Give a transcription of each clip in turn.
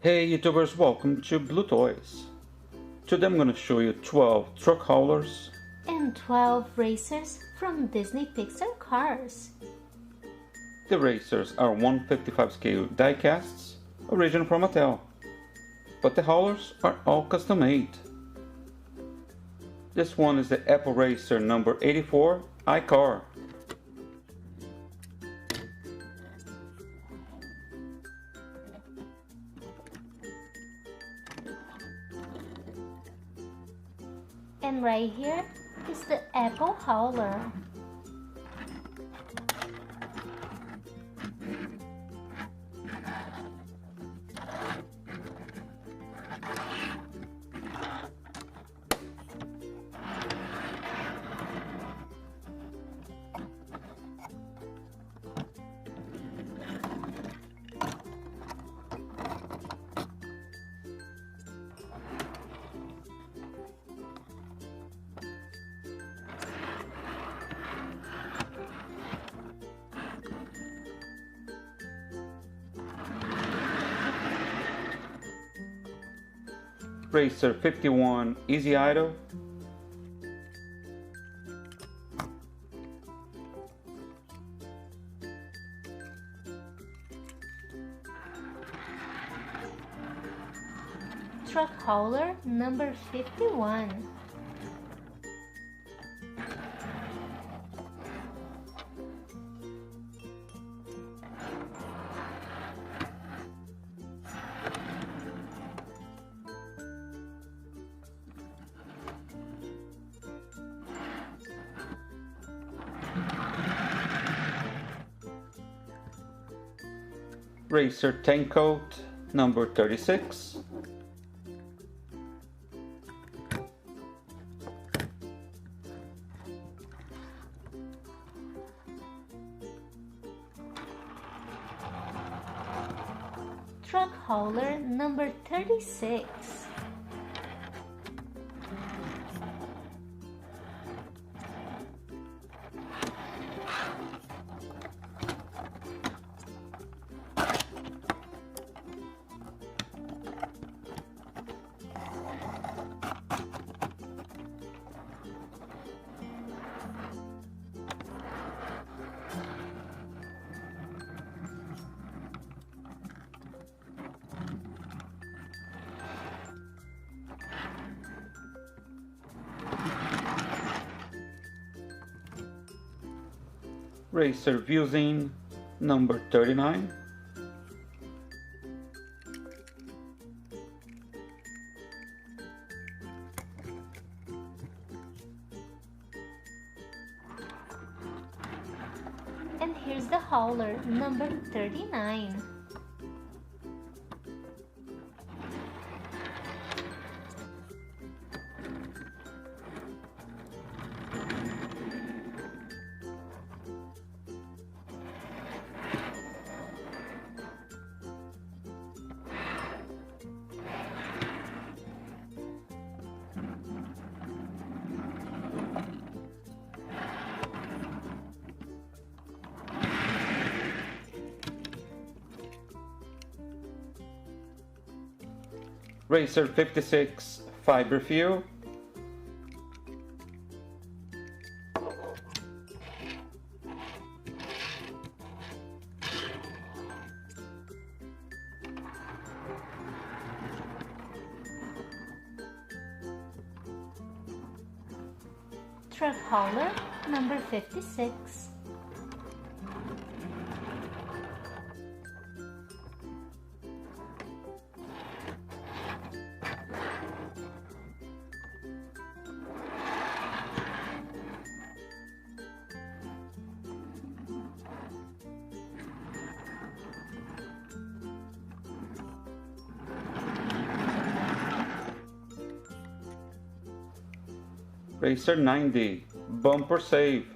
Hey YouTubers, welcome to Blue Toys. Today I'm going to show you 12 truck haulers and 12 racers from Disney Pixar cars. The racers are 1/55 scale die casts, original from Mattel, but the haulers are all custom made. This one is the Apple Racer number 84 iCar. And right here is the Apple Hauler. Racer 51 Easy Idle. Truck Hauler number 51. Racer Tank Coat number 36. Truck Hauler number 36. Racer Zeen number 39. And here's the Hauler number 39. Racer 56 Fiber Fuel. Truck Hauler number 56. Racer 90 Bumper Save.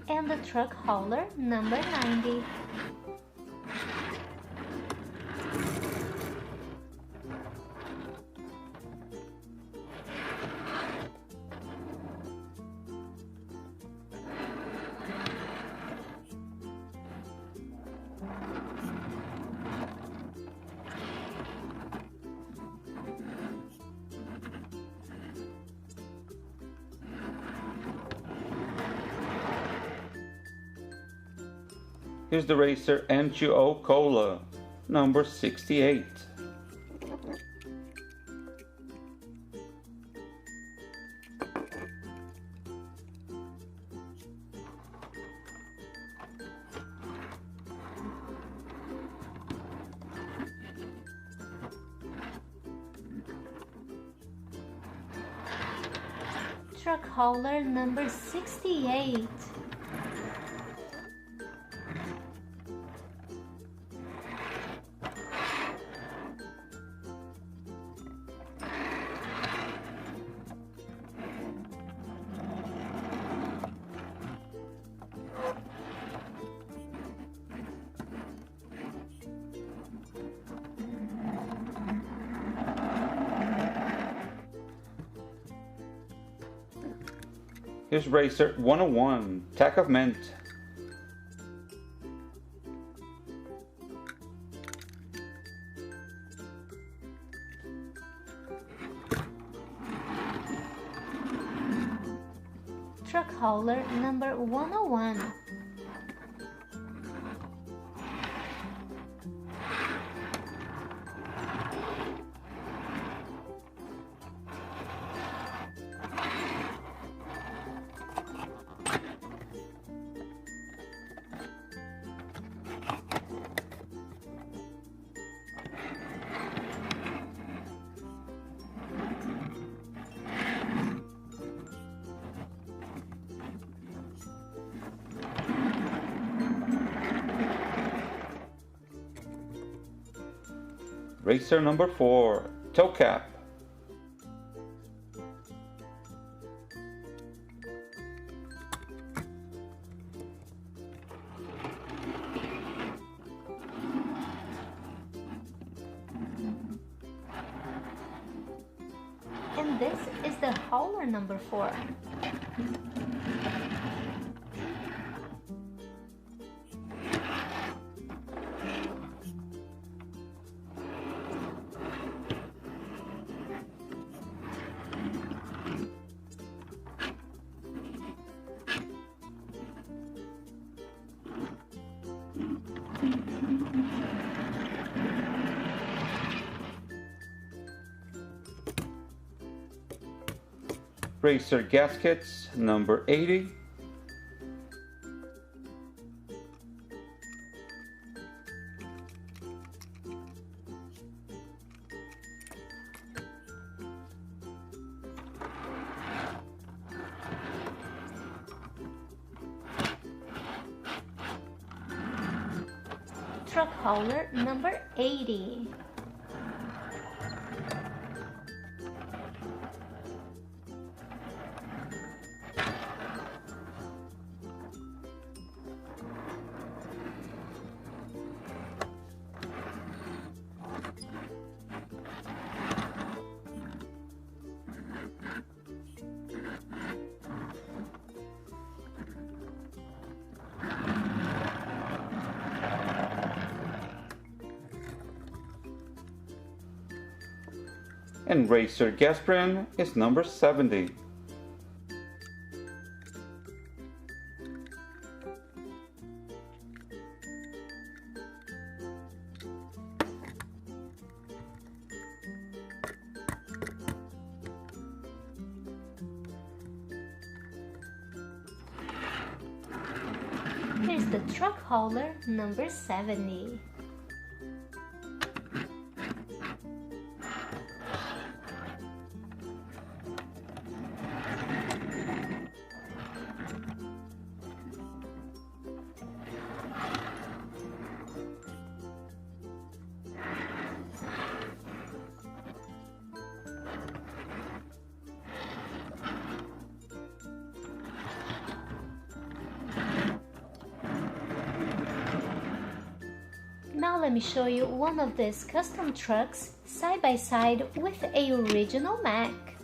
And the Truck Hauler number 90. Here's the racer N2O Cola, number 68. Truck hauler number 68. Here's racer 101, Tach-O-Mint. Truck hauler number 101. Racer number 4, Toe Cap. And this is the hauler number 4. Racer Gask-its number 80. Truck hauler number 80. And racer Gasprin is number 70. Here's the truck hauler number 70. Now let me show you one of these custom trucks side by side with a original Mack.